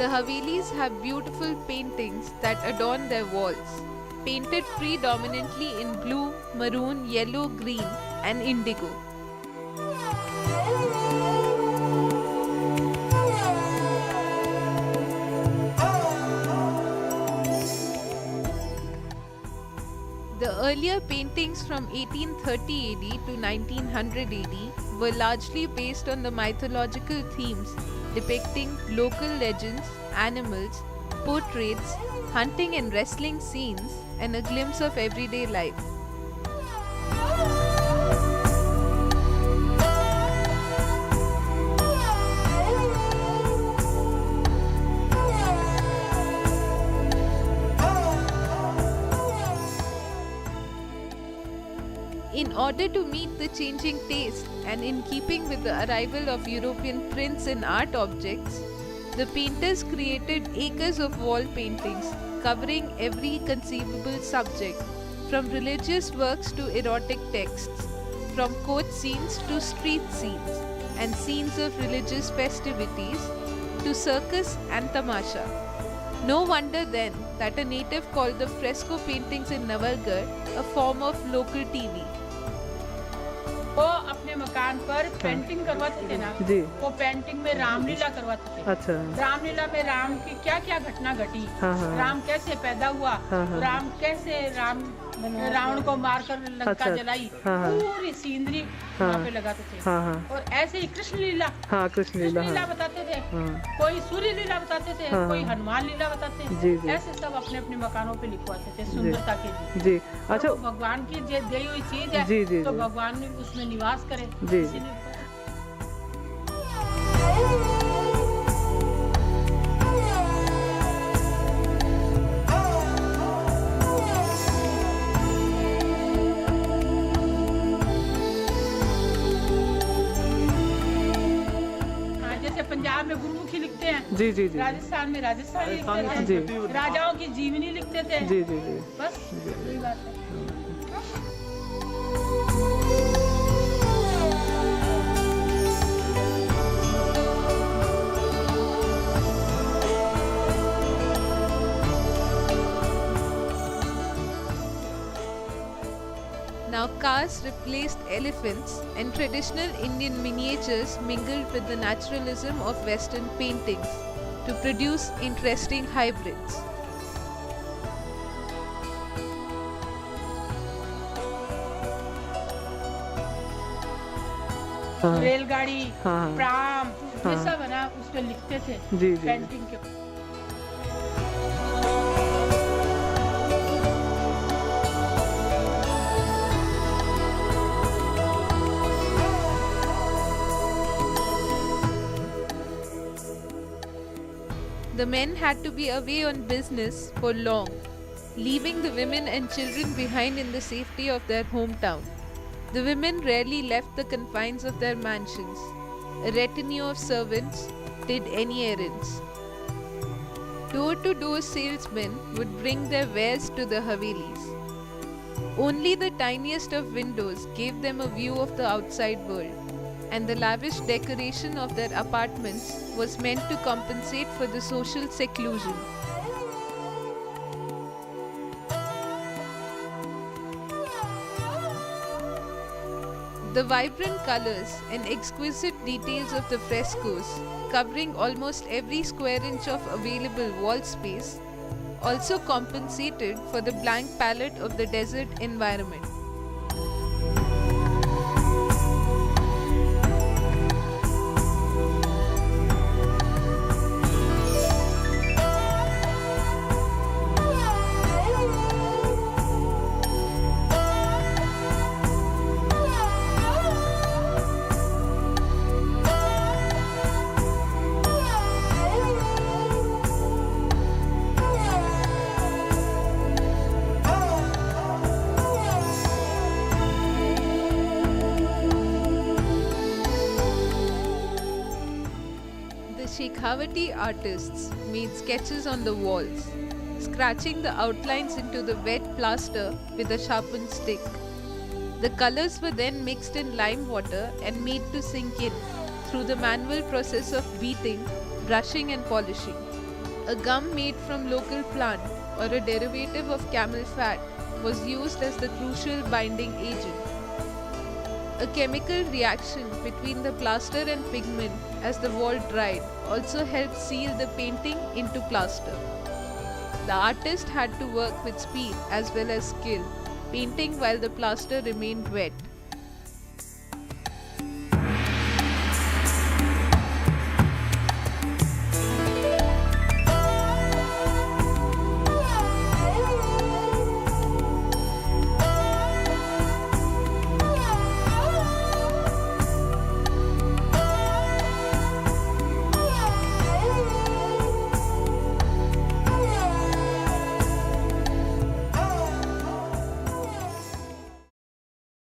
The Havelis have beautiful paintings that adorn their walls, painted predominantly in blue, maroon, yellow, green, and indigo. The earlier paintings from 1830 AD to 1900 AD were largely based on the mythological themes depicting local legends, animals, portraits, hunting and wrestling scenes, and a glimpse of everyday life. In order to meet the changing taste and in keeping with the arrival of European prints and art objects, the painters created acres of wall paintings covering every conceivable subject, from religious works to erotic texts, from court scenes to street scenes, and scenes of religious festivities to circus and tamasha. No wonder then that a native called the fresco paintings in Navalgarh a form of local TV. वो अपने मकान पर painting करवाते थे ना जी। वो painting में रामलीला करवाते थे। अच्छा। रामलीला में राम की क्या क्या घटना घटी, हाँ, हाँ। राम कैसे पैदा हुआ, हाँ, हाँ। राम कैसे रावण को मारकर लंका अच्छा। जलाई, हाँ, हाँ। पूरी सीनरी हाँ। वहाँ पे लगाते थे। हाँ, हाँ। और ऐसे ही कृष्ण लीला कृष्ण लीला, हाँ। बताते थे, हाँ। कोई सूर्य लीला बताते थे, हाँ, कोई हाँ। हनुमान लीला बताते जी, थे। जी। ऐसे सब अपने अपने मकानों पे लिखवाते थे सुंदरता के लिए। जी। अच्छा। तो भगवान की जो दी हुई चीज है जी, जी, तो जी। भगवान ने उसमें निवास करे। जी। इसीलिए जैसे पंजाब में गुरुमुखी लिखते हैं, जी जी जी। राजस्थान में राजस्थानी लिखते जी। थे, राजाओं की जीवनी लिखते थे। जी जी जी। बस यही बात है। Now cars replaced elephants and traditional Indian miniatures mingled with the naturalism of Western paintings to produce interesting hybrids. हाँ। रेलगाड़ी, हाँ। प्राम, ये हाँ। सब है ना उसपे लिखते थे जी, जी। पेंटिंग के। The men had to be away on business for long, leaving the women and children behind in the safety of their hometown. The women rarely left the confines of their mansions. A retinue of servants did any errands. Door-to-door salesmen would bring their wares to the Havelis. Only the tiniest of windows gave them a view of the outside world, and the lavish decoration of their apartments was meant to compensate for the social seclusion. The vibrant colors and exquisite details of the frescoes, covering almost every square inch of available wall space, also compensated for the blank palette of the desert environment. The Shekhawati artists made sketches on the walls, scratching the outlines into the wet plaster with a sharpened stick. The colors were then mixed in lime water and made to sink in through the manual process of beating, brushing and polishing. A gum made from local plant or a derivative of camel fat was used as the crucial binding agent. A chemical reaction between the plaster and pigment as the wall dried also helped seal the painting into plaster. The artist had to work with speed as well as skill, painting while the plaster remained wet.